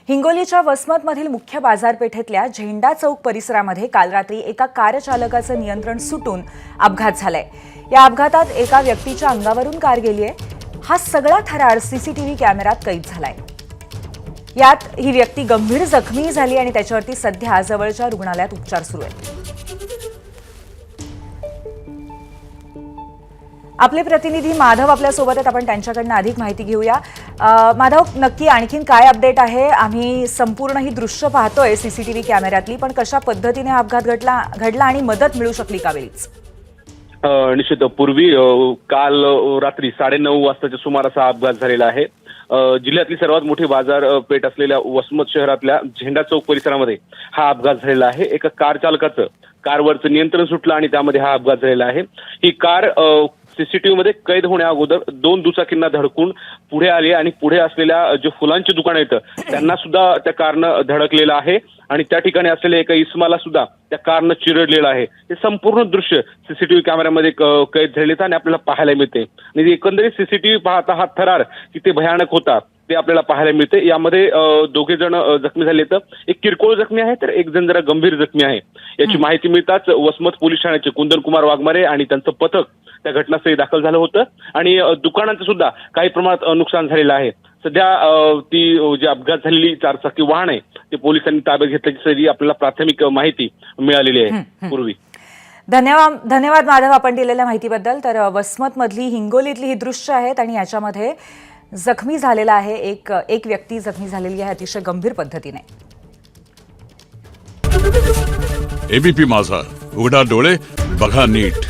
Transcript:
हिंगोलीच्या वसमतमधील मुख्य बाजारपेठेतल्या झेंडा चौक परिसरामध्ये काल रात्री एका कार चालकाचं नियंत्रण सुटून अपघात झालाय। या अपघातात एका व्यक्तीच्या अंगावरून कार गेलीय। हा सगळा थरार सीसीटीव्ही कॅमेऱ्यात कैद झालाय। यात ही व्यक्ती गंभीर जखमी झाली आणि त्याच्यावरती सध्या जवळच्या रुग्णालयात उपचार सुरू आहेत। आपले प्रतिनिधी माधव आपल्या सोबत आहेत, आपण त्यांच्याकडून अधिक माहिती घेऊया। माधव, नक्की आणखीन काय अपडेट आहे? आम्ही संपूर्ण ही दृश्य पाहतोय सीसीटीव्ही कॅमेऱ्यातली, पण कशा पद्धतीने अपघात घडला आणि मदत मिळू शकली का वेळीच? निश्चित पूर्वी काल रात्री 9:30 वाजताच्या सुमारास हा अपघात झालेला आहे। जिल्ह्यातली सर्वात मोठी बाजारपेठ असलेल्या वसमत शहरातल्या झेंडा चौक परिसरामध्ये हा अपघात झालेला आहे। एका कार चालकाचं कारवरचं नियंत्रण सुटलं आणि त्यामध्ये हा अपघात झालेला आहे। ही कार सीसीटीव्ही मध्ये कैद होण्या अगोदर 2 दुचाकींना धडकून पुढे आली आणि पुढे असलेल्या जे फुलांची दुकानं आहेत त्यांना सुद्धा त्या कारनं धडकलेलं आहे आणि त्या ठिकाणी असलेल्या एका इस्माला सुद्धा त्या कारनं चिरडलेलं आहे। हे संपूर्ण दृश्य सीसीटीव्ही कॅमेऱ्यामध्ये कैद झालेलं आणि आपल्याला पाहायला मिळते। आणि एकंदरीत सीसीटीव्ही पाहता हा थरार किती भयानक होता ते आपल्याला पाहायला मिळते। यामध्ये दोघे जण जखमी झाले, तर एक किरकोळ जखमी आहे तर एक जण जरा गंभीर जखमी आहे। याची माहिती मिळताच वसमत पोलीस ठाण्याचे कुंदन कुमार वाघमारे आणि त्यांचं पथक त्या घटनास्थळी दाखल झालं होतं आणि दुकानांचं सुद्धा काही प्रमाणात नुकसान झालेलं आहे। सध्या ती जी अपघात झालेली 4 चाकी वाहन आहे ते पोलिसांनी ताब्यात घेतल्याची आपल्याला प्राथमिक माहिती मिळालेली आहे पूर्वी। धन्यवाद माधव, आपण दिलेल्या माहितीबद्दल। तर वसमत मधली हिंगोलीतली ही दृश्य आहेत आणि याच्यामध्ये जखमी झालेला आहे एक व्यक्ती जखमी झालेली आहे अतिशय गंभीर पद्धतीने। एबीपी माझा, उघडा डोळे बघा नीट।